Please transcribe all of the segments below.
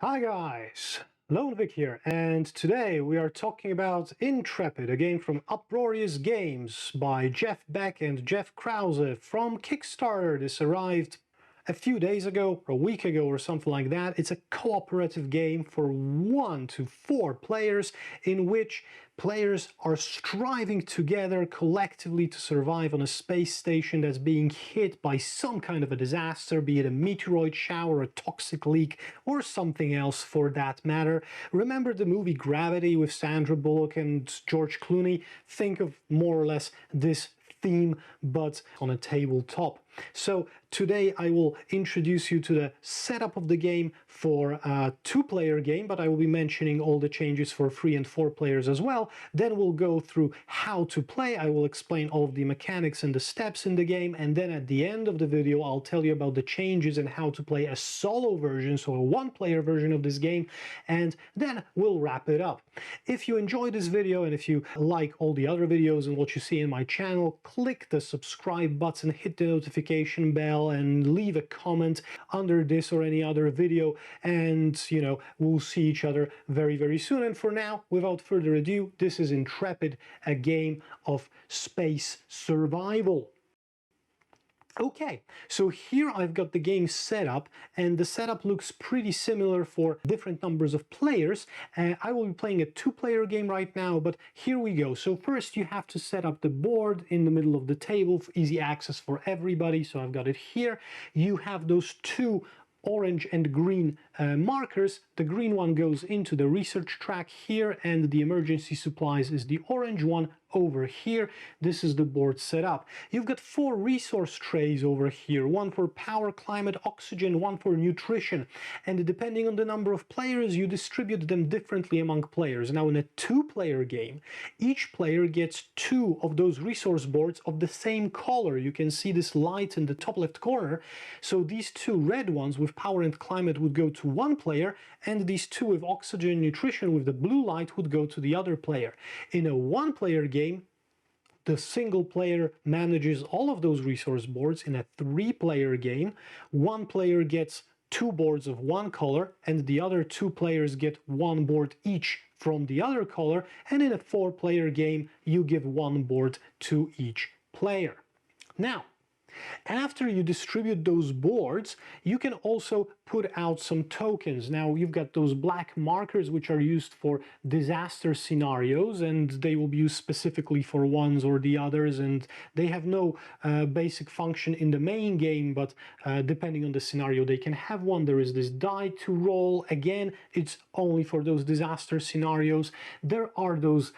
Hi guys, Lone Vic here, and today we are talking about Intrepid, a game from Uproarious Games by Jeff Beck and Jeff Krause from Kickstarter. This arrived a few days ago, or a week ago or something like that. It's a cooperative game for 1 to 4 players in which players are striving together collectively to survive on a space station that's being hit by some kind of a disaster, be it a meteoroid shower, a toxic leak, or something else for that matter. Remember the movie Gravity with Sandra Bullock and George Clooney? Think of more or less this theme, but on a tabletop. So today I will introduce you to the setup of the game for a 2-player game, but I will be mentioning all the changes for 3 and 4 players as well. Then we'll go through how to play. I will explain all of the mechanics and the steps in the game, and then at the end of the video I'll tell you about the changes and how to play a solo version, so a 1-player version of this game, and then we'll wrap it up. If you enjoyed this video and if you like all the other videos and what you see in my channel, click the subscribe button, hit the notification bell, and leave a comment under this or any other video, and we'll see each other very soon. And for now, without further ado, this is Intrepid, a game of space survival. Okay, so here I've got the game set up, and the setup looks pretty similar for different numbers of players. I will be playing a 2-player game right now, but here we go. So first you have to set up the board in the middle of the table for easy access for everybody. So I've got it here. You have those 2 orange and green markers. The green one goes into the research track here, and the emergency supplies is the orange one over here. This is the board set up. You've got 4 resource trays over here, one for power, climate, oxygen, one for nutrition, and depending on the number of players you distribute them differently among players. Now in a 2-player game, each player gets 2 of those resource boards of the same color. You can see this light in the top left corner. So these 2 red ones with power and climate would go to one player, and these 2 with oxygen and nutrition with the blue light would go to the other player. In a 1-player game, the single player manages all of those resource boards. In a 3-player game, one player gets 2 boards of one color, and the other 2 players get 1 board each from the other color, and in a 4-player game, you give 1 board to each player. Now, after you distribute those boards, you can also put out some tokens. Now you've got those black markers which are used for disaster scenarios, and they will be used specifically for ones or the others, and they have no basic function in the main game, but depending on the scenario they can have one. There is this die to roll. Again, it's only for those disaster scenarios. There are those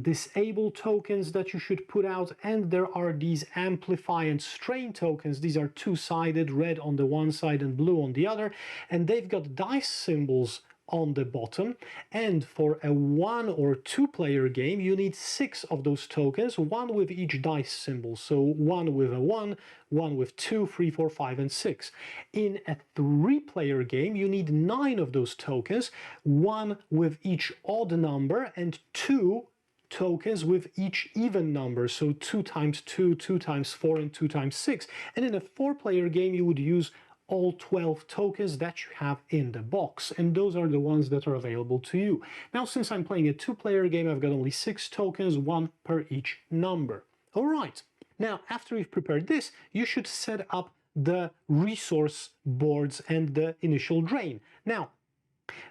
disable tokens that you should put out, and there are these amplify and strain tokens. These are 2-sided, red on the one side and blue on the other, and they've got dice symbols on the bottom. And for a 1 or 2-player game, you need 6 of those tokens, 1 with each dice symbol. So 1 with a 1, 1 with 2, 3, 4, 5, and 6. In a 3-player game, you need 9 of those tokens, 1 with each odd number, and 2 tokens with each even number, so 2 times 2, 2 times 4, and 2 times 6. And in a 4-player game, you would use all 12 tokens that you have in the box, and those are the ones that are available to you. Now, since I'm playing a 2-player game, I've got only 6 tokens, 1 per each number. All right, now after you've prepared this, you should set up the resource boards and the initial drain. Now,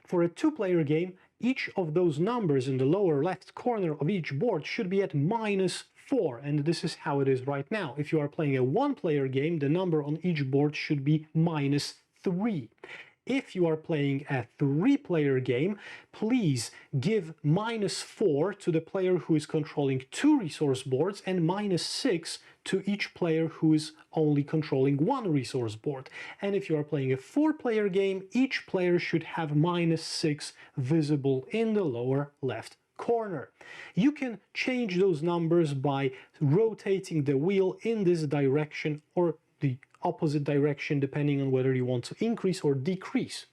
for a 2-player game, each of those numbers in the lower left corner of each board should be at -4, and this is how it is right now. If you are playing a 1-player game, the number on each board should be -3. If you are playing a 3-player game, please give -4 to the player who is controlling 2 resource boards, and -6 to each player who is only controlling 1 resource board. And if you are playing a 4-player game, each player should have -6 visible in the lower left corner. You can change those numbers by rotating the wheel in this direction or the opposite direction, depending on whether you want to increase or decrease.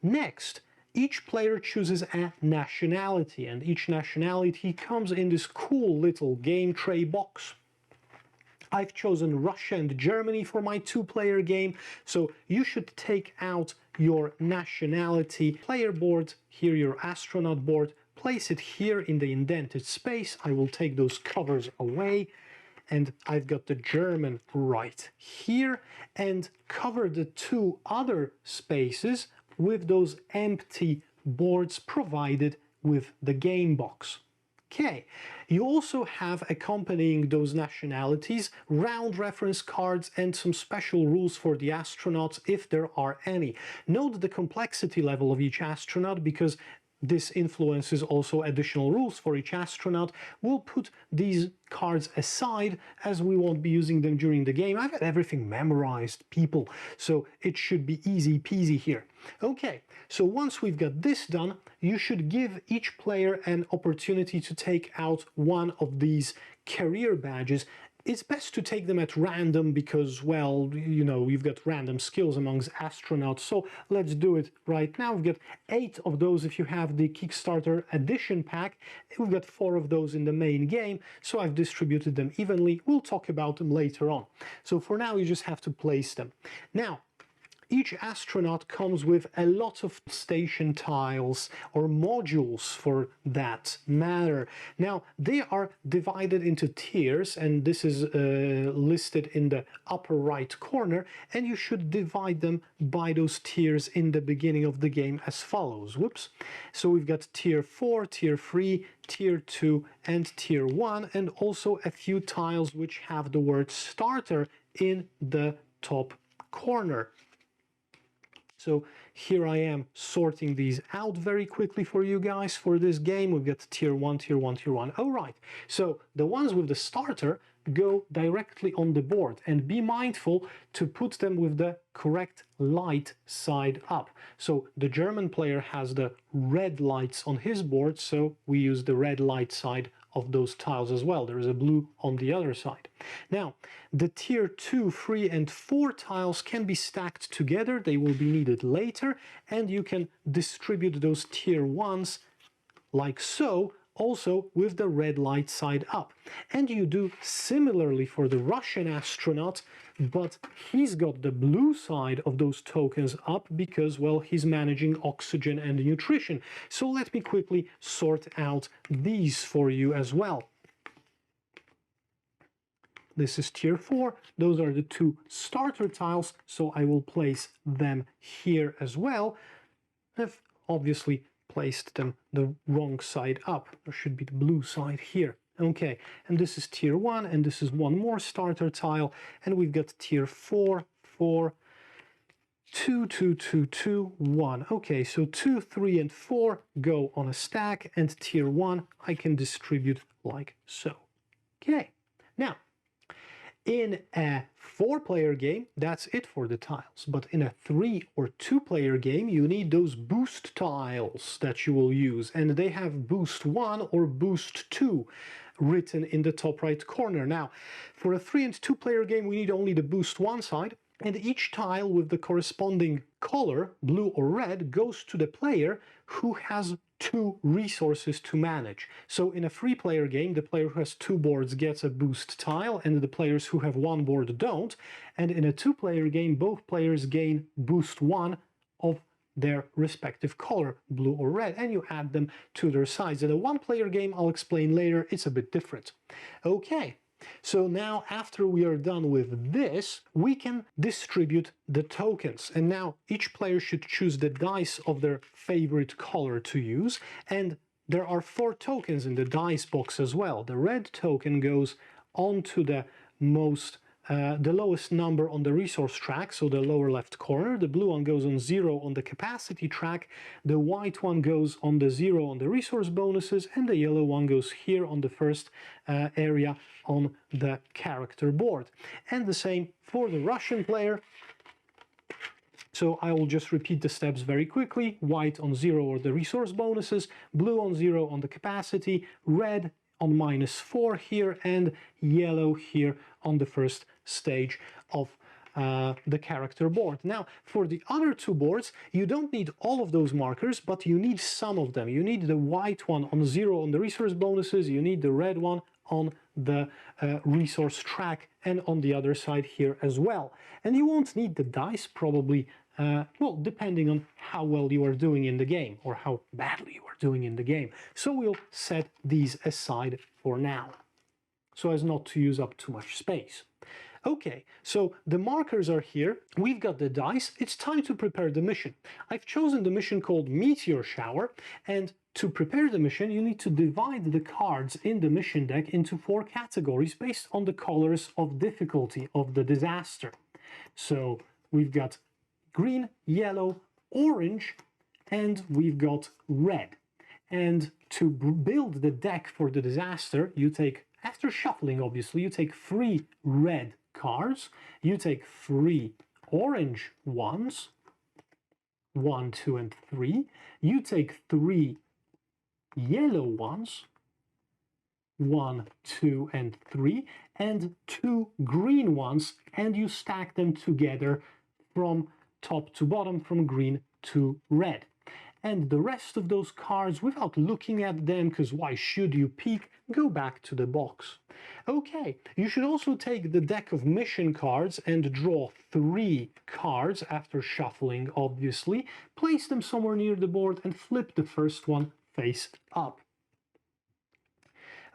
Next, each player chooses a nationality, and each nationality comes in this cool little game tray box. I've chosen Russia and Germany for my two-player game, so you should take out your nationality player board, here your astronaut board, place it here in the indented space. I will take those covers away, and I've got the German right here, and cover the two other spaces with those empty boards provided with the game box. Okay, you also have accompanying those nationalities round reference cards and some special rules for the astronauts if there are any. Note the complexity level of each astronaut because this influences also additional rules for each astronaut. We'll put these cards aside as we won't be using them during the game. I've got everything memorized, people, so it should be easy peasy here. Okay, so once we've got this done, you should give each player an opportunity to take out one of these career badges. It's best to take them at random because, well, you know, you've got random skills amongst astronauts, so let's do it right now. We've got 8 of those if you have the Kickstarter edition pack. We've got 4 of those in the main game, so I've distributed them evenly. We'll talk about them later on. So for now, you just have to place them. Now, each astronaut comes with a lot of station tiles or modules for that matter. Now, they are divided into tiers, and this is listed in the upper right corner, and you should divide them by those tiers in the beginning of the game as follows. Whoops. So we've got tier 4, tier 3, tier 2, and tier 1, and also a few tiles which have the word starter in the top corner. So here I am sorting these out very quickly for you guys for this game. We've got tier 1, tier 1, tier 1. All right, so the ones with the starter go directly on the board, and be mindful to put them with the correct light side up. So the German player has the red lights on his board, so we use the red light side of those tiles as well. There is a blue on the other side. Now, the tier 2, 3, and 4 tiles can be stacked together. They will be needed later, and you can distribute those tier 1s like so, also with the red light side up. And you do similarly for the Russian astronaut, but he's got the blue side of those tokens up because, well, he's managing oxygen and nutrition. So let me quickly sort out these for you as well. This is tier 4. Those are the 2 starter tiles, so I will place them here as well. I've obviously placed them the wrong side up. There should be the blue side here. Okay, and this is tier 1, and this is one more starter tile, and we've got tier 4, 4, 2, 2, 2, 2, 1. Okay, so 2, 3, and 4 go on a stack, and tier 1 I can distribute like so. Okay, now, in a 4-player game, that's it for the tiles. But in a 3 or 2-player game, you need those boost tiles that you will use. And they have boost 1 or boost 2 written in the top right corner. Now, for a 3 and 2-player game, we need only the boost 1 side. And each tile with the corresponding color, blue or red, goes to the player who has 2 resources to manage. So in a 3-player game, the player who has 2 boards gets a boost tile, and the players who have 1 board don't. And in a 2-player game, both players gain boost 1 of their respective color, blue or red, and you add them to their sides. In a 1-player game, I'll explain later, it's a bit different. Okay. So now, after we are done with this, we can distribute the tokens. And now each player should choose the dice of their favorite color to use. And there are 4 tokens in the dice box as well. The red token goes onto the lowest number on the resource track, so the lower left corner. The blue one goes on 0 on the capacity track. The white one goes on the 0 on the resource bonuses, and the yellow one goes here on the first area on the character board. And the same for the Russian player. So I will just repeat the steps very quickly. White on 0 or the resource bonuses, blue on 0 on the capacity, red on -4 here, and yellow here on the first stage of the character board. Now, for the other 2 boards, you don't need all of those markers, but you need some of them. You need the white one on 0 on the resource bonuses, you need the red one on the resource track and on the other side here as well. And you won't need the dice probably, well, depending on how well you are doing in the game or how badly you are doing in the game. So we'll set these aside for now, so as not to use up too much space. Okay, so the markers are here, we've got the dice, it's time to prepare the mission. I've chosen the mission called Meteor Shower, and to prepare the mission you need to divide the cards in the mission deck into 4 categories based on the colors of difficulty of the disaster. So we've got green, yellow, orange, and we've got red. And to build the deck for the disaster, you take, after shuffling obviously, you take 3 red cards, you take 3 orange ones, 1, 2, and 3, you take 3 yellow ones, 1, 2, and 3, and 2 green ones, and you stack them together from top to bottom, from green to red. And the rest of those cards, without looking at them, because why should you peek, go back to the box. Okay, you should also take the deck of mission cards and draw 3 cards after shuffling, obviously. Place them somewhere near the board and flip the first one face up.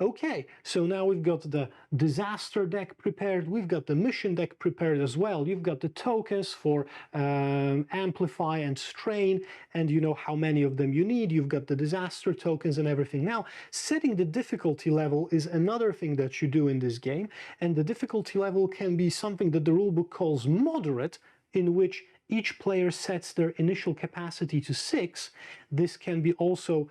Okay, so now we've got the disaster deck prepared, we've got the mission deck prepared as well. You've got the tokens for amplify and strain, and you know how many of them you need. You've got the disaster tokens and everything. Now, setting the difficulty level is another thing that you do in this game, and the difficulty level can be something that the rulebook calls moderate, in which each player sets their initial capacity to 6. This can be also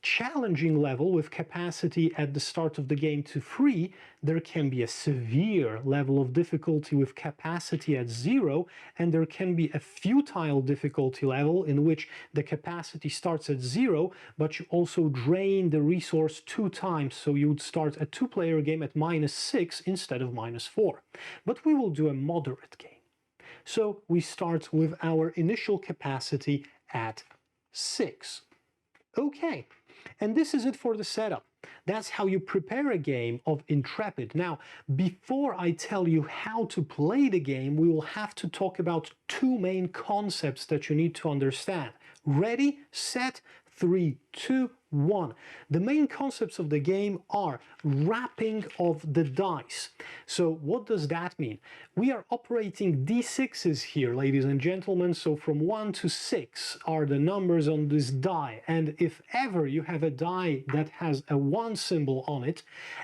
challenging level with capacity at the start of the game to 3. There can be a severe level of difficulty with capacity at 0, and there can be a futile difficulty level in which the capacity starts at 0, but you also drain the resource 2 times, so you would start a 2-player game at -6 instead of -4. But we will do a moderate game. So we start with our initial capacity at 6. Okay. And this is it for the setup. That's how you prepare a game of Intrepid. Now, before I tell you how to play the game, we will have to talk about 2 main concepts that you need to understand. Ready, set, 3, 2, 1. The main concepts of the game are wrapping of the dice. So what does that mean? We are operating d6s here, ladies and gentlemen, so from 1 to 6 are the numbers on this die, and if ever you have a die that has a 1 symbol on it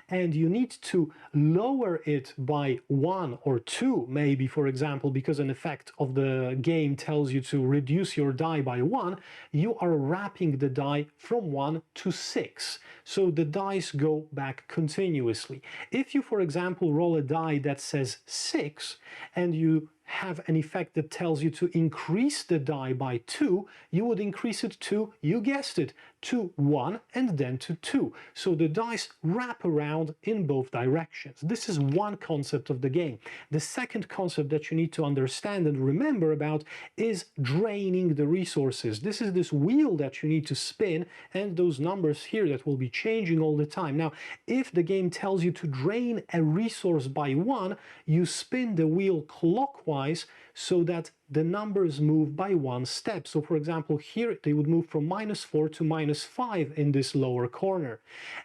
and you need to lower it by 1 or 2, maybe, for example, because an effect of the game tells you to reduce your die by 1, you are wrapping the die from 1 to 6. So the dice go back continuously. If you, for example, roll a die that says 6 and you have an effect that tells you to increase the die by 2, you would increase it to, you guessed it, to 1 and then to 2. So the dice wrap around in both directions. This is one concept of the game. The second concept that you need to understand and remember about is draining the resources. This is this wheel that you need to spin, and those numbers here that will be changing all the time. Now, if the game tells you to drain a resource by 1, you spin the wheel clockwise so that the numbers move by 1 step. So for example, here they would move from -4 to -5 in this lower corner.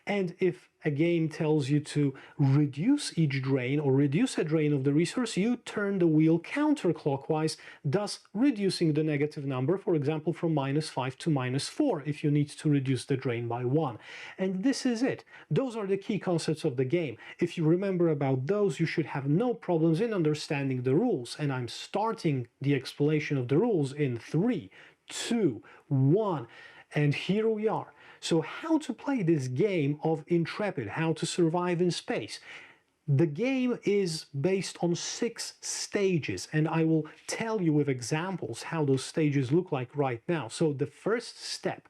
And if a game tells you to reduce each drain or reduce a drain of the resource, you turn the wheel counterclockwise, thus reducing the negative number, for example, from -5 to -4 if you need to reduce the drain by 1. And this is it. Those are the key concepts of the game. If you remember about those, you should have no problems in understanding the rules. And I'm starting the explanation of the rules in 3, 2, 1, and here we are. So how to play this game of Intrepid, how to survive in space. The game is based on 6 stages, and I will tell you with examples how those stages look like right now. So the first step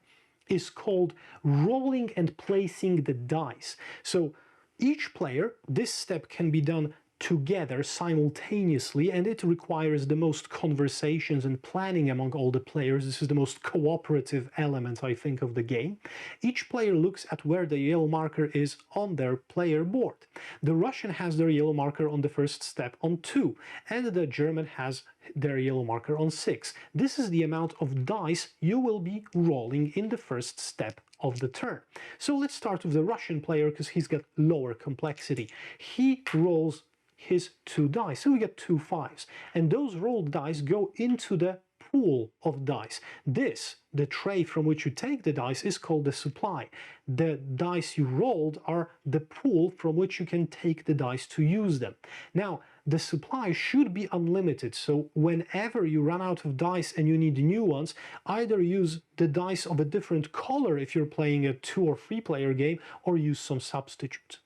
is called rolling and placing the dice. So each player, this step can be done together simultaneously, and it requires the most conversations and planning among all the players. This is the most cooperative element, I think, of the game. Each player looks at where the yellow marker is on their player board. The Russian has their yellow marker on the first step on 2, and the German has their yellow marker on 6. This is the amount of dice you will be rolling in the first step of the turn. So let's start with the Russian player because he's got lower complexity. He rolls his 2 dice, so we get 2 5s, and those rolled dice go into the pool of dice. This, the tray from which you take the dice, is called the supply. The dice you rolled are the pool from which you can take the dice to use them. Now, the supply should be unlimited, so whenever you run out of dice and you need new ones, either use the dice of a different color if you're playing a 2 or 3 player game, or use some substitutes.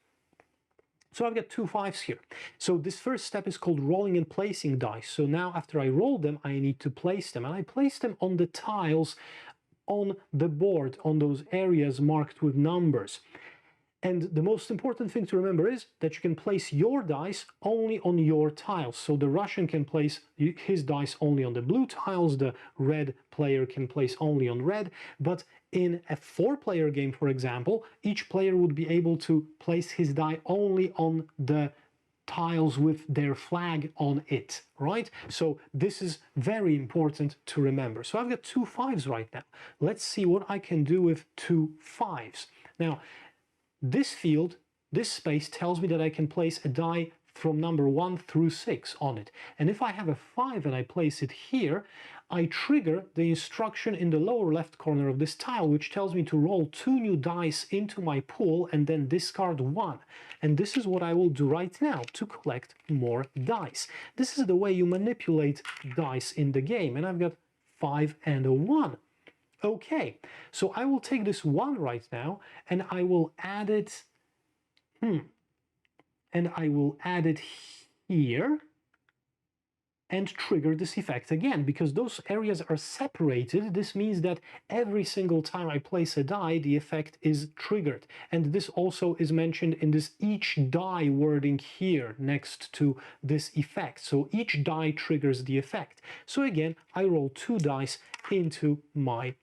So I've got 2 5s here. So this first step is called rolling and placing dice. So now after I roll them, I need to place them. And I place them on the tiles on the board, on those areas marked with numbers. And the most important thing to remember is that you can place your dice only on your tiles. So the Russian can place his dice only on the blue tiles, the red player can place only on red, but in a 4-player game, for example, each player would be able to place his die only on the tiles with their flag on it, right? So this is very important to remember. So I've got 2 5s right now. Let's see what I can do with 2 5s. Now, this field, this space tells me that I can place a die from number 1 through 6 on it. And if I have a 5 and I place it here, I trigger the instruction in the lower left corner of this tile, which tells me to roll 2 new dice into my pool and then discard 1. And this is what I will do right now to collect more dice. This is the way you manipulate dice in the game. And I've got 5 and a 1. Okay, so I will take this 1 right now and I will add it, and I will add it here and trigger this effect again. Because those areas are separated, this means that every single time I place a die, the effect is triggered. And this also is mentioned in this each die wording here next to this effect. So each die triggers the effect. So again, I roll 2 dice into my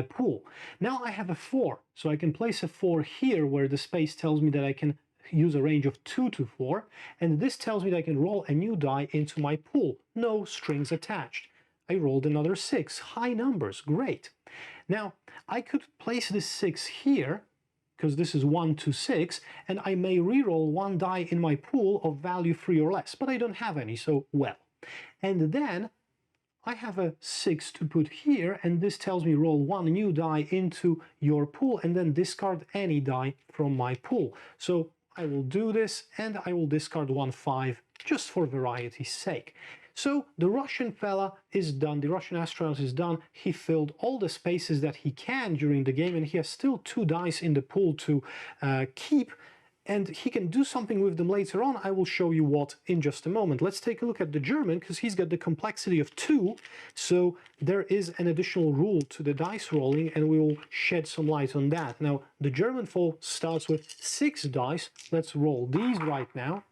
pool. Now I have a 4, so I can place a 4 here where the space tells me that I can use a range of 2 to 4, and this tells me that I can roll a new die into my pool. No strings attached. I rolled another 6. High numbers, great. Now I could place this 6 here, because this is 1 to 6, and I may re-roll 1 die in my pool of value 3 or less, but I don't have any, so well. And then I have a 6 to put here, and this tells me roll 1 new die into your pool and then discard any die from my pool. So I will do this and I will discard 1 5 just for variety's sake. So the Russian fella is done, the Russian astronaut is done. He filled all the spaces that he can during the game, and he has still 2 dice in the pool to keep. And he can do something with them later on. I will show you what in just a moment. Let's take a look at the German, because he's got the complexity of 2. So there is an additional rule to the dice rolling, and we will shed some light on that. Now, the German foe starts with 6 dice. Let's roll these right now.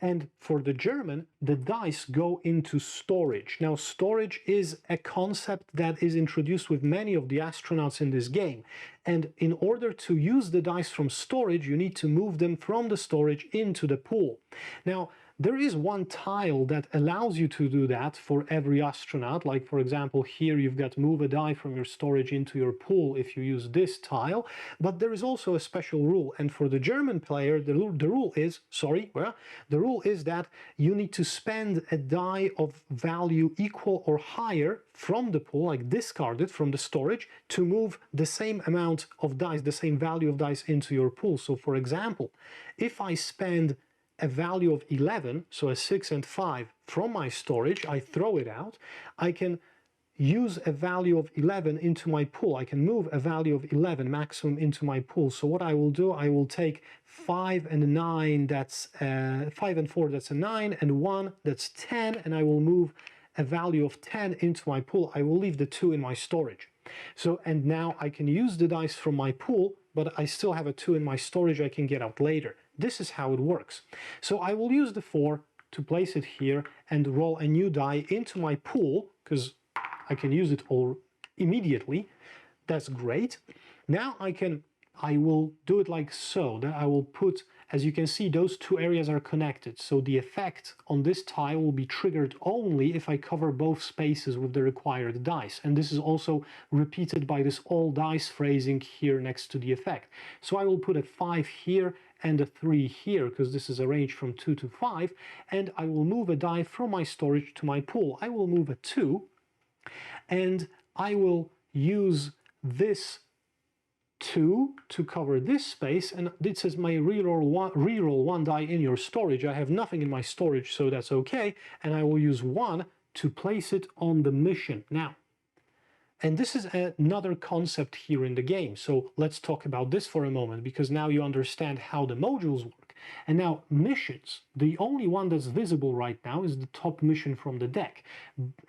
And for the German, the dice go into storage. Now, storage is a concept that is introduced with many of the astronauts in this game. And in order to use the dice from storage, you need to move them from the storage into the pool. Now, there is one tile that allows you to do that for every astronaut. Like, for example, here you've got move a die from your storage into your pool if you use this tile. But there is also a special rule. And for the German player, the rule is that you need to spend a die of value equal or higher from the pool, like discarded from the storage, to move the same amount of dice, the same value of dice into your pool. So, for example, if I spend a value of 11, so a 6 and 5 from my storage, I throw it out, I can use a value of 11 into my pool. I can move a value of 11 maximum into my pool. So what I will do, I will take 5 and 9, that's 5 and 4, that's a 9, and 1, that's 10, and I will move a value of 10 into my pool. I will leave the 2 in my storage. So, and now I can use the dice from my pool, but I still have a 2 in my storage I can get out later. this is how it works. So I will use the 4 to place it here and roll a new die into my pool, because I can use it all immediately. That's great. Now I will do it like so, that I will put, as you can see, those two areas are connected. So the effect on this tile will be triggered only if I cover both spaces with the required dice. And this is also repeated by this all dice phrasing here next to the effect. So I will put a 5 here and a 3 here, because this is a range from 2 to 5, and I will move a die from my storage to my pool. I will move a 2, and I will use this 2 to cover this space, and this says my reroll one die in your storage. I have nothing in my storage, so that's okay, and I will use 1 to place it on the mission. Now, and this is another concept here in the game, so let's talk about this for a moment, because now you understand how the modules work. And now missions, the only one that's visible right now is the top mission from the deck,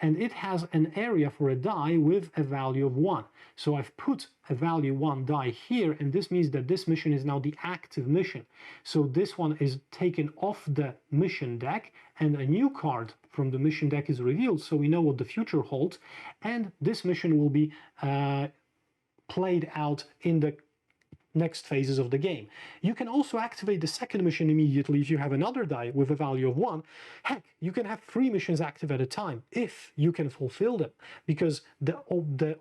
and it has an area for a die with a value of 1. So I've put a value 1 die here, and this means that this mission is now the active mission. So this one is taken off the mission deck, and a new card from the mission deck is revealed, so we know what the future holds, and this mission will be played out in the next phases of the game. You can also activate the second mission immediately if you have another die with a value of 1. Heck, you can have 3 missions active at a time if you can fulfill them, because the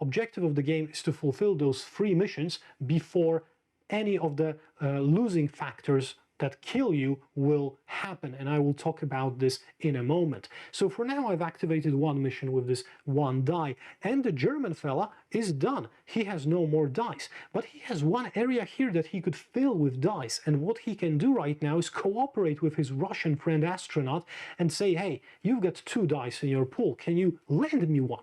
objective of the game is to fulfill those 3 missions before any of the losing factors that kill you will happen, and I will talk about this in a moment. So for now I've activated 1 mission with this 1 die, and the German fella is done. He has no more dice, but he has 1 area here that he could fill with dice, and what he can do right now is cooperate with his Russian friend astronaut and say, hey, you've got 2 dice in your pool, can you lend me 1?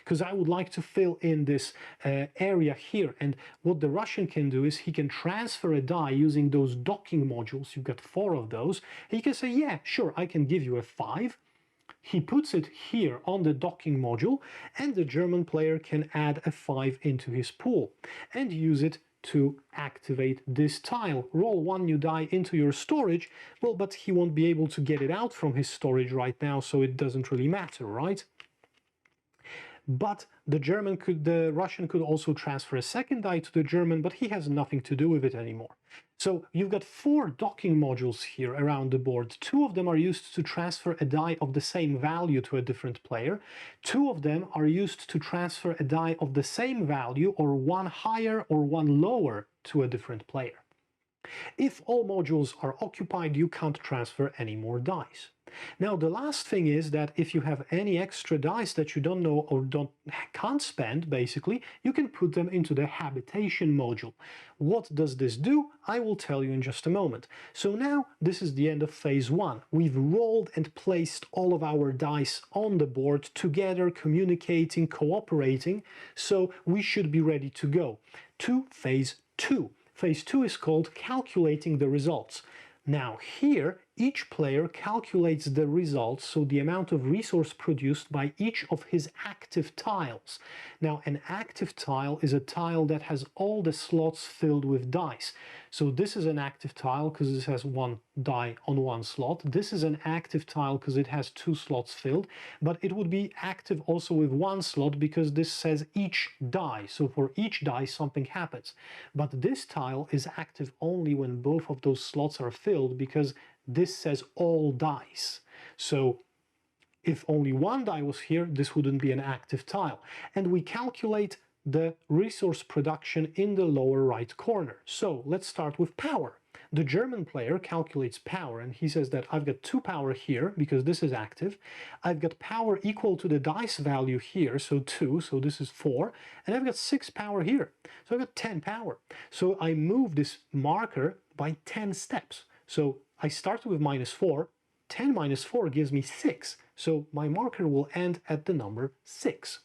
Because I would like to fill in this area here. And what the Russian can do is he can transfer a die using those docking modules. You've got 4 of those. He can say, yeah, sure, I can give you a 5. He puts it here on the docking module, and the German player can add a 5 into his pool and use it to activate this tile. Roll 1 new die into your storage. Well, but he won't be able to get it out from his storage right now, so it doesn't really matter, right? But the Russian could also transfer a second die to the German, but he has nothing to do with it anymore. So you've got 4 docking modules here around the board. 2 of them are used to transfer a die of the same value to a different player. 2 of them are used to transfer a die of the same value, or 1 higher or 1 lower, to a different player. If all modules are occupied, you can't transfer any more dice. Now, the last thing is that if you have any extra dice that you don't know or can't spend, basically, you can put them into the habitation module. What does this do? I will tell you in just a moment. So now, this is the end of phase 1. We've rolled and placed all of our dice on the board together, communicating, cooperating, so we should be ready to go to phase 2. Phase 2 is called calculating the results. Now here, each player calculates the results, so the amount of resource produced by each of his active tiles. Now, an active tile is a tile that has all the slots filled with dice. So this is an active tile because this has 1 die on 1 slot. This is an active tile because it has 2 slots filled, but it would be active also with 1 slot because this says each die. So for each die something happens. But this tile is active only when both of those slots are filled, because this says all dice. So if only 1 die was here, this wouldn't be an active tile. And we calculate the resource production in the lower right corner. So let's start with power. The German player calculates power, and he says that I've got 2 power here because this is active. I've got power equal to the dice value here, so 2, so this is 4, and I've got 6 power here, so I've got 10 power. So I move this marker by 10 steps. So I started with -4, 10 minus 4 gives me 6, so my marker will end at the number 6.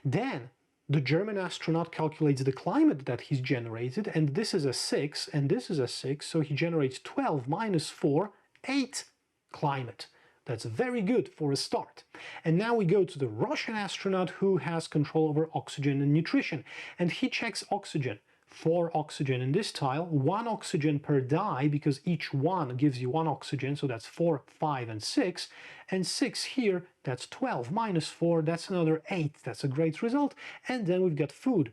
Then the German astronaut calculates the climate that he's generated, and this is a 6, and this is a 6, so he generates 12 minus 4, 8 climate. That's very good for a start. And now we go to the Russian astronaut who has control over oxygen and nutrition, and he checks oxygen. 4 oxygen in this tile, 1 oxygen per die, because each one gives you 1 oxygen, so that's 4, 5, and 6 here, that's 12, minus 4, that's another 8, that's a great result, and then we've got food.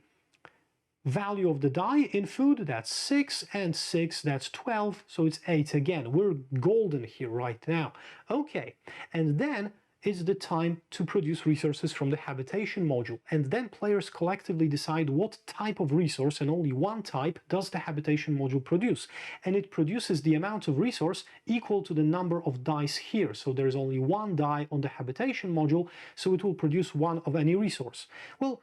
Value of the die in food, that's 6, and 6, that's 12, so it's 8 again. We're golden here right now. Okay, and then it's the time to produce resources from the habitation module, and then players collectively decide what type of resource, and only one type, does the habitation module produce, and it produces the amount of resource equal to the number of dice here. So there's only one die on the habitation module, so it will produce one of any resource. Well,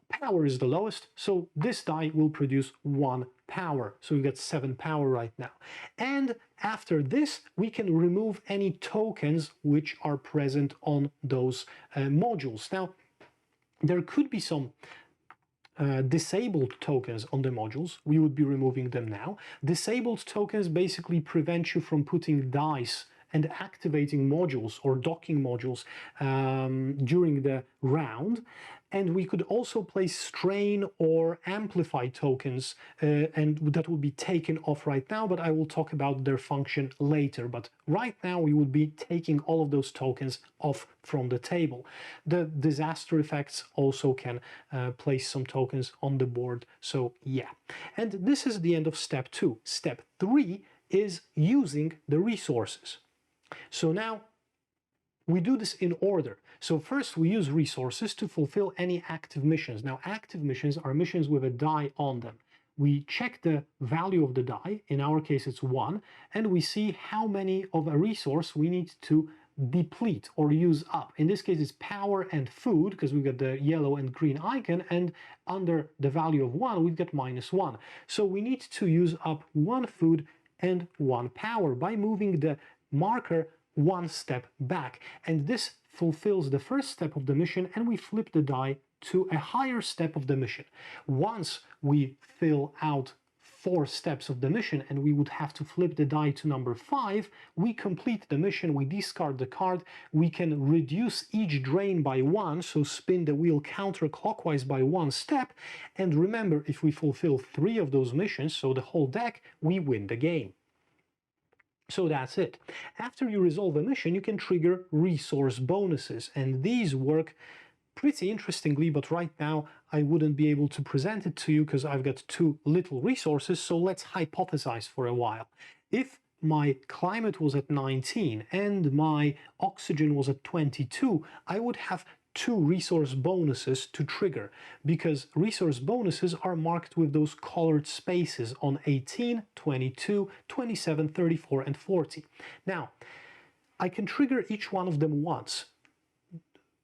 power is the lowest, so this die will produce 1 power. So we get 7 power right now. And after this, we can remove any tokens which are present on those modules. Now, there could be some disabled tokens on the modules. We would be removing them now. Disabled tokens basically prevent you from putting dice and activating modules or docking modules during the round. And we could also place strain or amplify tokens, and that will be taken off right now, but I will talk about their function later. But right now we would be taking all of those tokens off from the table. The disaster effects also can place some tokens on the board, so yeah. And this is the end of step 2. Step 3 is using the resources. So now we do this in order. So first we use resources to fulfill any active missions. Now active missions are missions with a die on them. We check the value of the die, in our case it's 1, and we see how many of a resource we need to deplete or use up. In this case it's power and food, because we've got the yellow and green icon, and under the value of 1 we've got -1. So we need to use up 1 food and 1 power by moving the marker 1 step back, and this fulfills the first step of the mission, and we flip the die to a higher step of the mission. Once we fill out 4 steps of the mission, and we would have to flip the die to number 5, we complete the mission, we discard the card, we can reduce each drain by 1, so spin the wheel counterclockwise by 1 step, and remember, if we fulfill 3 of those missions, so the whole deck, we win the game. So that's it. After you resolve a mission, you can trigger resource bonuses, and these work pretty interestingly, but right now I wouldn't be able to present it to you because I've got too little resources, so let's hypothesize for a while. If my climate was at 19 and my oxygen was at 22, I would have 2 resource bonuses to trigger, because resource bonuses are marked with those colored spaces on 18, 22, 27, 34, and 40. Now, I can trigger each one of them once.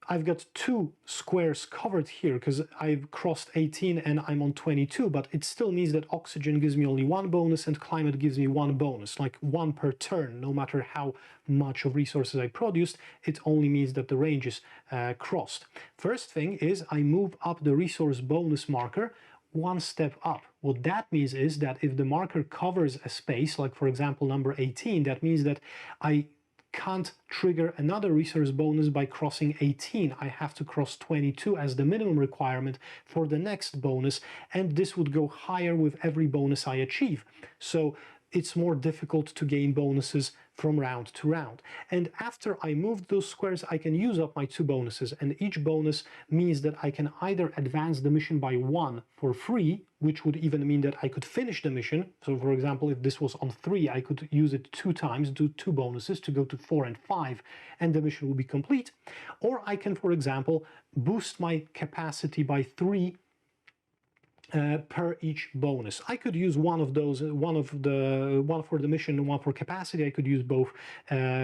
I've got 2 squares covered here because I've crossed 18 and I'm on 22, but it still means that oxygen gives me only 1 bonus and climate gives me 1 bonus, like 1 per turn. No matter how much of resources I produced, it only means that the range is crossed. First thing is I move up the resource bonus marker 1 step up. What that means is that if the marker covers a space, like for example number 18, that means that I can't trigger another resource bonus by crossing 18. I have to cross 22 as the minimum requirement for the next bonus, and this would go higher with every bonus I achieve. So it's more difficult to gain bonuses from round to round. And after I moved those squares, I can use up my 2 bonuses, and each bonus means that I can either advance the mission by 1 for free, which would even mean that I could finish the mission. So for example, if this was on 3, I could use it 2 times, do 2 bonuses to go to 4 and 5, and the mission will be complete. Or I can, for example, boost my capacity by 3 per each bonus. I could use one of those, one for the mission and 1 for capacity. I could use both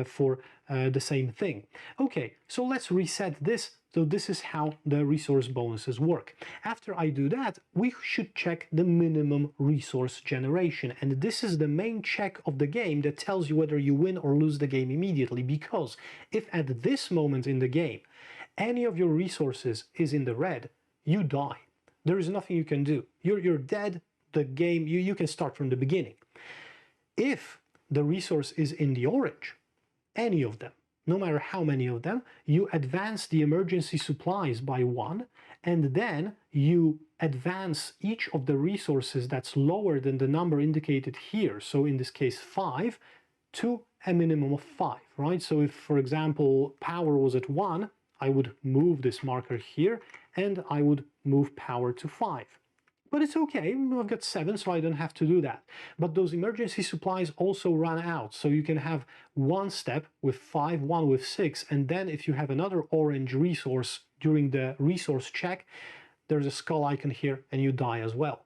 for the same thing. Okay, so let's reset this. So this is how the resource bonuses work. After I do that, we should check the minimum resource generation. And this is the main check of the game that tells you whether you win or lose the game immediately. Because if at this moment in the game, any of your resources is in the red, you die. There is nothing you can do. You're dead. The game, you can start from the beginning. If the resource is in the orange, any of them, no matter how many of them, you advance the emergency supplies by 1, and then you advance each of the resources that's lower than the number indicated here, so in this case 5, to a minimum of 5, right? So if, for example, power was at 1, I would move this marker here, and I would move power to 5. But it's okay, I've got 7, so I don't have to do that. But those emergency supplies also run out, so you can have one step with 5, one with 6, and then if you have another orange resource during the resource check, there's a skull icon here, and you die as well.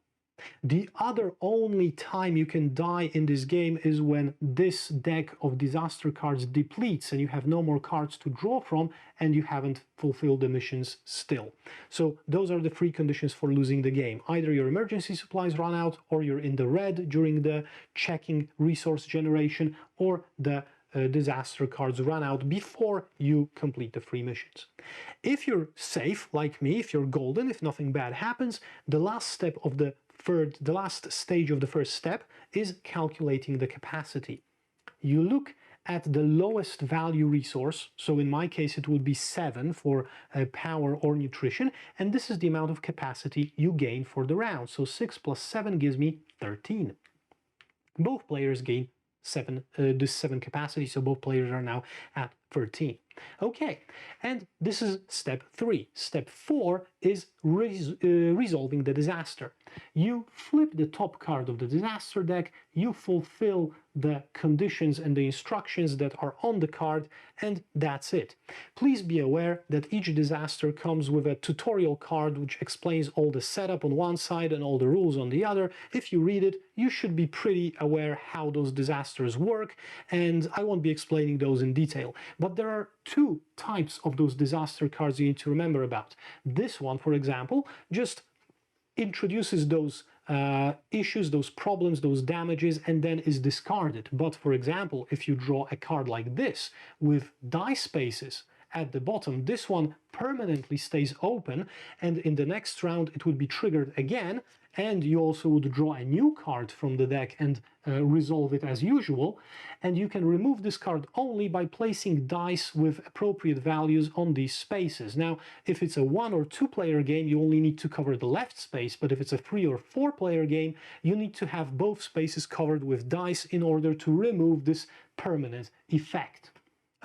The other only time you can die in this game is when this deck of disaster cards depletes and you have no more cards to draw from and you haven't fulfilled the missions still. So those are the three conditions for losing the game. Either your emergency supplies run out, or you're in the red during the checking resource generation, or the disaster cards run out before you complete the three missions. If you're safe, like me, if you're golden, if nothing bad happens, the last step of the last stage of the first step is calculating the capacity. You look at the lowest value resource, so in my case it would be 7 for power or nutrition, and this is the amount of capacity you gain for the round. So 6 plus 7 gives me 13. Both players gain this 7 capacity, so both players are now at 13. Okay, and this is step 3. Step 4 is resolving the disaster. You flip the top card of the disaster deck, you fulfill the conditions and the instructions that are on the card, and that's it. Please be aware that each disaster comes with a tutorial card which explains all the setup on one side and all the rules on the other. If you read it, you should be pretty aware how those disasters work, and I won't be explaining those in detail. But there are two types of those disaster cards you need to remember about. This one, for example, just introduces those issues, those problems, those damages, and then is discarded. But for example, if you draw a card like this with die spaces at the bottom, this one permanently stays open, and in the next round it would be triggered again, and you also would draw a new card from the deck and resolve it as usual. And you can remove this card only by placing dice with appropriate values on these spaces. Now, if it's a 1 or 2 player game, you only need to cover the left space, but if it's a 3 or 4 player game, you need to have both spaces covered with dice in order to remove this permanent effect.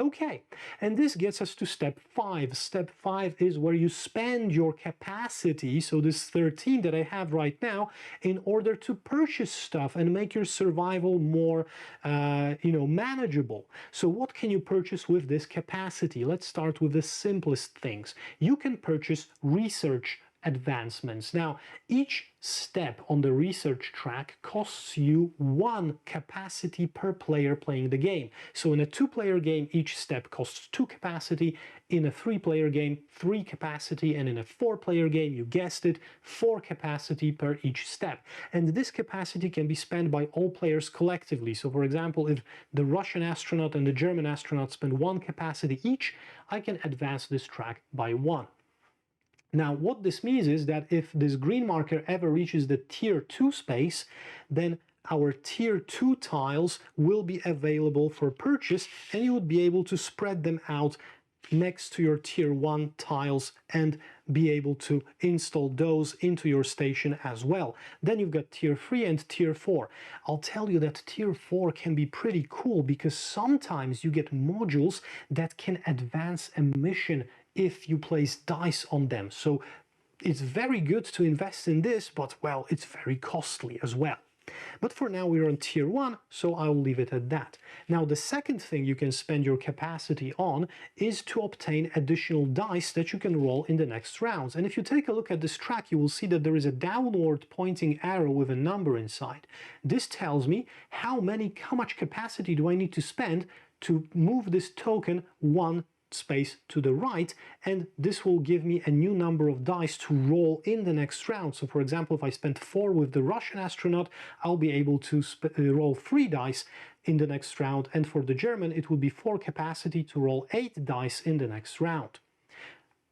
Okay, and this gets us to step 5. Step 5 is where you spend your capacity, so this 13 that I have right now, in order to purchase stuff and make your survival more, manageable. So what can you purchase with this capacity? Let's start with the simplest things. You can purchase research advancements. Now, each step on the research track costs you 1 capacity per player playing the game. So in a 2-player game, each step costs 2 capacity. In a 3-player game, 3 capacity. And in a 4-player game, you guessed it, 4 capacity per each step. And this capacity can be spent by all players collectively. So for example, if the Russian astronaut and the German astronaut spend 1 capacity each, I can advance this track by 1. Now, what this means is that if this green marker ever reaches the tier 2 space, then our tier 2 tiles will be available for purchase, and you would be able to spread them out next to your tier 1 tiles and be able to install those into your station as well. Then you've got tier 3 and tier 4. I'll tell you that tier 4 can be pretty cool because sometimes you get modules that can advance a mission if you place dice on them. So it's very good to invest in this, but well, it's very costly as well. But for now we're on tier 1, so I'll leave it at that. Now the second thing you can spend your capacity on is to obtain additional dice that you can roll in the next rounds. And if you take a look at this track, you will see that there is a downward pointing arrow with a number inside. This tells me how much capacity do I need to spend to move this token 1 space to the right, and this will give me a new number of dice to roll in the next round. So for example, if I spent 4 with the Russian astronaut, I'll be able to roll 3 dice in the next round, and for the German it would be 4 capacity to roll 8 dice in the next round.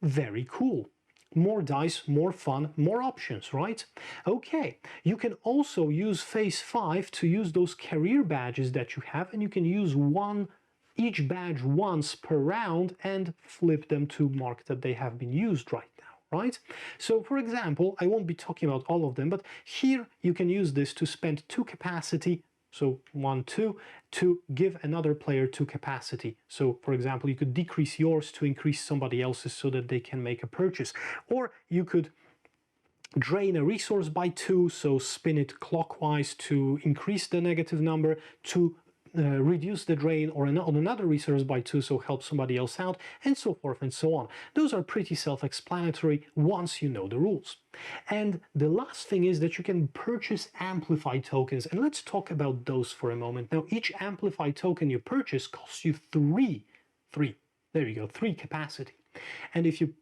Very cool. More dice, more fun, more options, right? Okay, you can also use phase 5 to use those career badges that you have, and you can use each badge once per round and flip them to mark that they have been used right now. right? So for example, I won't be talking about all of them, but here you can use this to spend 2 capacity, so 1, 2, to give another player 2 capacity. So for example, you could decrease yours to increase somebody else's so that they can make a purchase. Or you could drain a resource by 2, so spin it clockwise to increase the negative number, to reduce the drain or on another resource by 2, so help somebody else out, and so forth and so on. Those are pretty self-explanatory once you know the rules. And the last thing is that you can purchase amplify tokens, and let's talk about those for a moment. Now, each amplify token you purchase costs you 3 capacity. And if you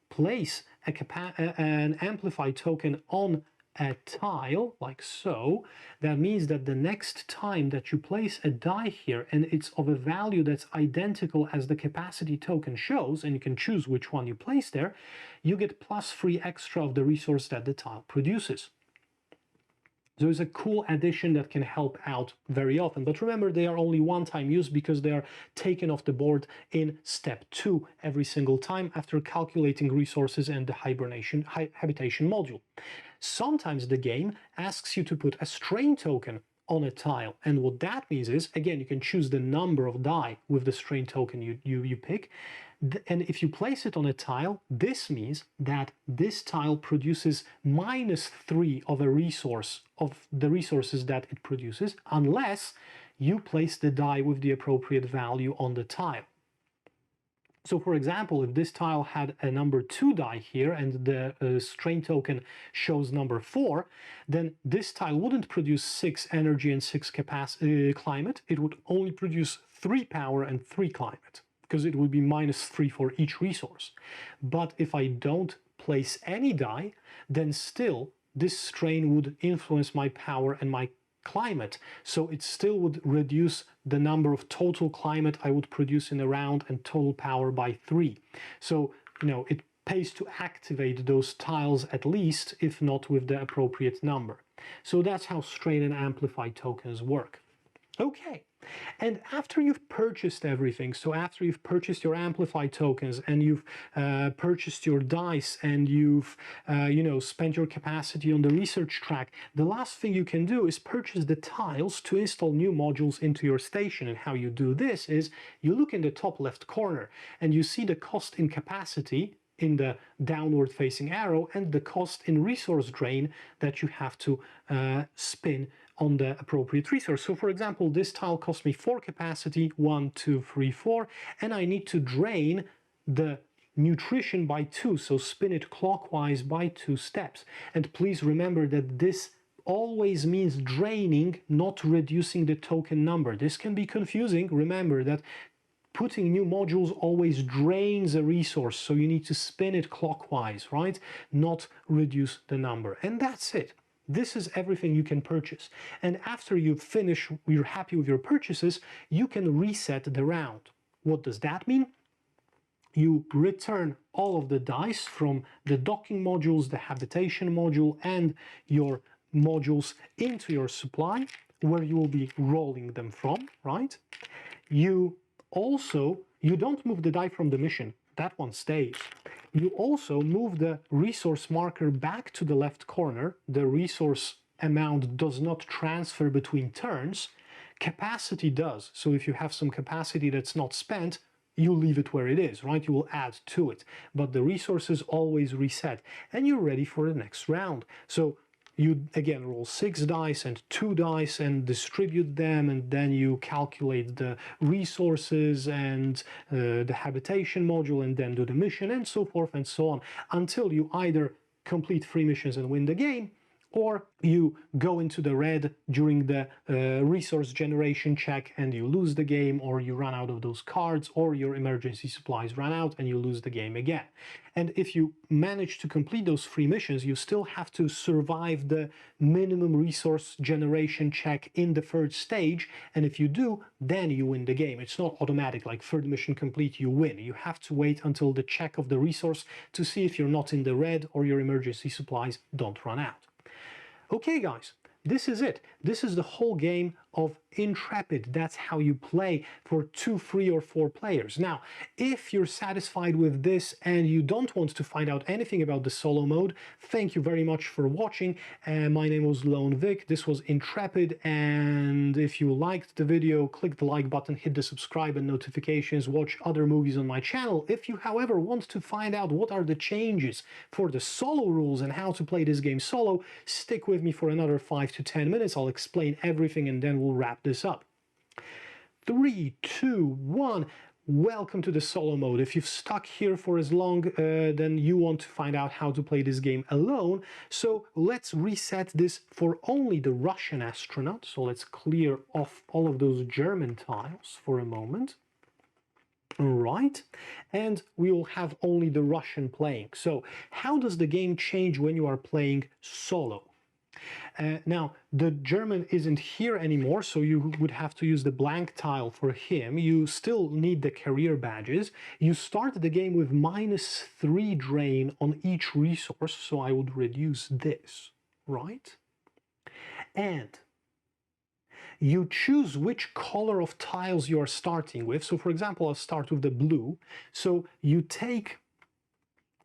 place an amplify token on a tile, like so, that means that the next time that you place a die here and it's of a value that's identical as the capacity token shows, and you can choose which one you place there, you get +3 extra of the resource that the tile produces. So it's a cool addition that can help out very often. But remember, they are only one-time use because they are taken off the board in step 2 every single time after calculating resources and the habitation module. Sometimes the game asks you to put a strain token on a tile, and what that means is, again, you can choose the number of die with the strain token you pick, and if you place it on a tile, this means that this tile produces -3 of a resource, of the resources that it produces, unless you place the die with the appropriate value on the tile. So for example, if this tile had a number 2 die here and the strain token shows number 4, then this tile wouldn't produce 6 energy and 6 climate. It would only produce 3 power and 3 climate, because it would be -3 for each resource. But if I don't place any die, then still this strain would influence my power and my climate, so it still would reduce the number of total climate I would produce in a round and total power by 3. So, it pays to activate those tiles at least, if not with the appropriate number. So that's how strain and amplify tokens work. Okay, and after you've purchased everything, so after you've purchased your amplify tokens and you've purchased your dice and you've spent your capacity on the research track, the last thing you can do is purchase the tiles to install new modules into your station. And how you do this is you look in the top left corner and you see the cost in capacity in the downward facing arrow and the cost in resource drain that you have to spin on the appropriate resource. So for example, this tile cost me 4 capacity, 1, 2, 3, 4, and I need to drain the nutrition by 2, so spin it clockwise by 2 steps. And please remember that this always means draining, not reducing the token number. This can be confusing. Remember that putting new modules always drains a resource, so you need to spin it clockwise, right? Not reduce the number. And that's it. This is everything you can purchase. And after you finish, you're happy with your purchases, you can reset the round. What does that mean? You return all of the dice from the docking modules, the habitation module, and your modules into your supply, where you will be rolling them from, right? You don't move the die from the mission. That one stays. You also move the resource marker back to the left corner. The resource amount does not transfer between turns. Capacity does. So if you have some capacity that's not spent, you leave it where it is, right? You will add to it. But the resources always reset. And you're ready for the next round. So you again roll 6 dice and 2 dice and distribute them, and then you calculate the resources and the habitation module, and then do the mission, and so forth and so on, until you either complete 3 missions and win the game, or you go into the red during the resource generation check and you lose the game, or you run out of those cards, or your emergency supplies run out and you lose the game again. And if you manage to complete those 3 missions, you still have to survive the minimum resource generation check in the 3rd stage, and if you do, then you win the game. It's not automatic, like 3rd mission complete, you win. You have to wait until the check of the resource to see if you're not in the red or your emergency supplies don't run out. Okay guys, this is it. This is the whole game of Intrepid. That's how you play for 2, 3, or 4 players. Now, if you're satisfied with this and you don't want to find out anything about the solo mode, thank you very much for watching. My name was Lone Vic. This was Intrepid, and if you liked the video, click the like button, hit the subscribe and notifications, watch other movies on my channel. If you, however, want to find out what are the changes for the solo rules and how to play this game solo, stick with me for another 5 to 10 minutes. I'll explain everything and then we'll wrap this up. 3, 2, 1. Welcome to the solo mode. If you've stuck here for as long, then you want to find out how to play this game alone. So let's reset this for only the Russian astronaut. So let's clear off all of those German tiles for a moment. Right, and we will have only the Russian playing. So how does the game change when you are playing solo? Now, the German isn't here anymore, so you would have to use the blank tile for him. You still need the career badges. You start the game with -3 drain on each resource, so I would reduce this, right? And you choose which color of tiles you are starting with. So for example, I'll start with the blue. So you take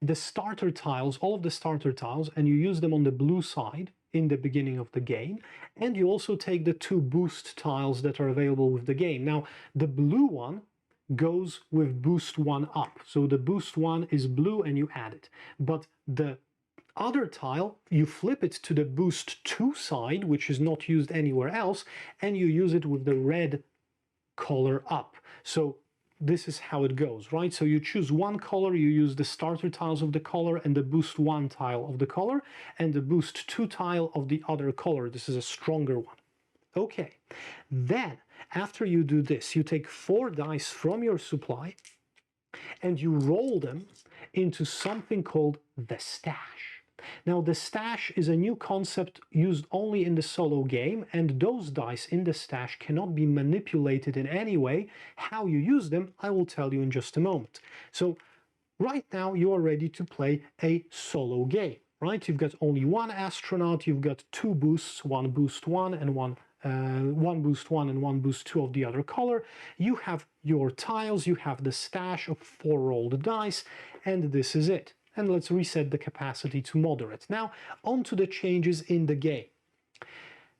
the starter tiles, all of the starter tiles, and you use them on the blue side in the beginning of the game. And you also take the 2 boost tiles that are available with the game. Now, the blue one goes with boost 1 up. So the boost 1 is blue and you add it. But the other tile, you flip it to the boost 2 side, which is not used anywhere else, and you use it with the red color up. So this is how it goes, right? So you choose one color, you use the starter tiles of the color and the boost 1 tile of the color, and the boost 2 tile of the other color. This is a stronger one. Okay, then after you do this, you take 4 dice from your supply and you roll them into something called the stash. Now, the stash is a new concept used only in the solo game, and those dice in the stash cannot be manipulated in any way. How you use them, I will tell you in just a moment. So right now you are ready to play a solo game, right? You've got only 1 astronaut, you've got 2 boosts, 1 boost 1 and 1 boost 1 and 1 boost 2 of the other color. You have your tiles, you have the stash of 4 rolled dice, and this is it. And let's reset the capacity to moderate. Now, on to the changes in the game.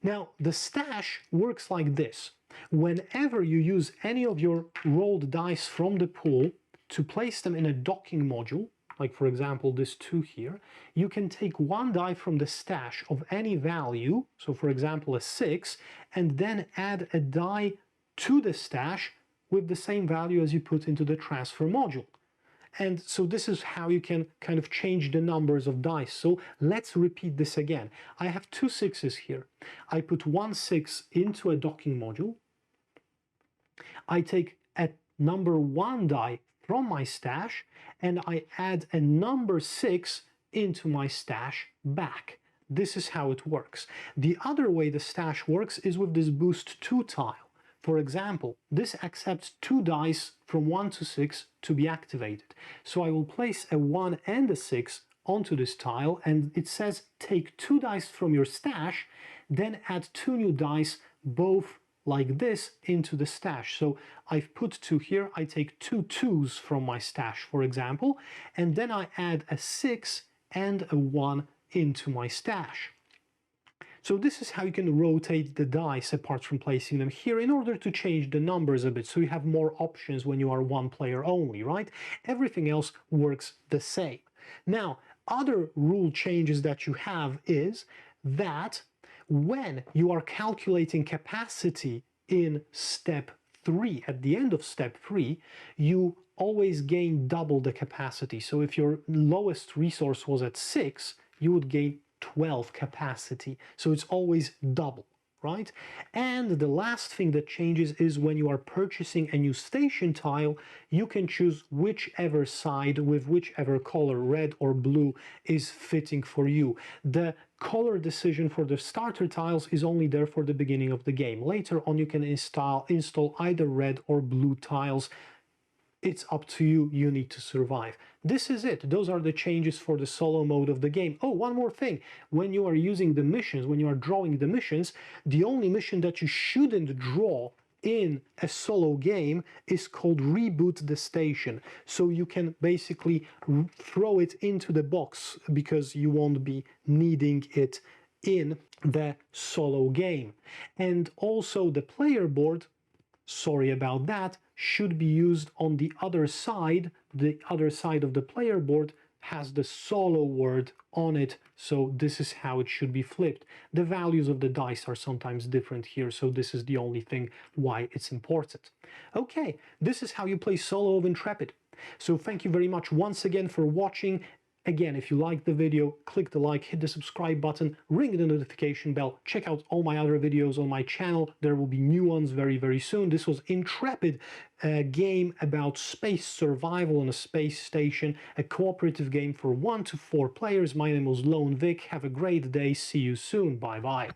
Now, the stash works like this. Whenever you use any of your rolled dice from the pool to place them in a docking module, like for example this 2 here, you can take 1 die from the stash of any value, so for example a 6, and then add a die to the stash with the same value as you put into the transfer module. And so this is how you can kind of change the numbers of dice. So let's repeat this again. I have 2 6s here. I put 1 6 into a docking module. I take a number 1 die from my stash and I add a number 6 into my stash back. This is how it works. The other way the stash works is with this boost 2 tile. For example, this accepts 2 dice from 1 to 6 to be activated. So I will place a 1 and a 6 onto this tile, and it says take 2 dice from your stash, then add 2 new dice, both like this, into the stash. So I've put 2 here, I take 2 2s from my stash, for example, and then I add a 6 and a 1 into my stash. So this is how you can rotate the dice apart from placing them here in order to change the numbers a bit, so you have more options when you are 1 player only, right? Everything else works the same. Now, other rule changes that you have is that when you are calculating capacity in step 3, at the end of step 3, you always gain double the capacity. So if your lowest resource was at 6, you would gain 12 capacity. So it's always double, right? And the last thing that changes is when you are purchasing a new station tile, you can choose whichever side with whichever color, red or blue, is fitting for you. The color decision for the starter tiles is only there for the beginning of the game. Later on, you can install either red or blue tiles it's up to you, you need to survive. This is it. Those are the changes for the solo mode of the game. Oh, one more thing. When you are using the missions, when you are drawing the missions, the only mission that you shouldn't draw in a solo game is called Reboot the Station. So you can basically throw it into the box because you won't be needing it in the solo game. And also the player board, sorry about that, should be used on the other side. The other side of the player board has the solo word on it, so this is how it should be flipped. The values of the dice are sometimes different here, so this is the only thing why it's important. Okay, this is how you play solo of Intrepid. So thank you very much once again for watching. Again, if you liked the video, click the like, hit the subscribe button, ring the notification bell, check out all my other videos on my channel. There will be new ones very, very soon. This was Intrepid, a game about space survival on a space station, a cooperative game for 1 to 4 players. My name was Lone Vic. Have a great day. See you soon. Bye-bye.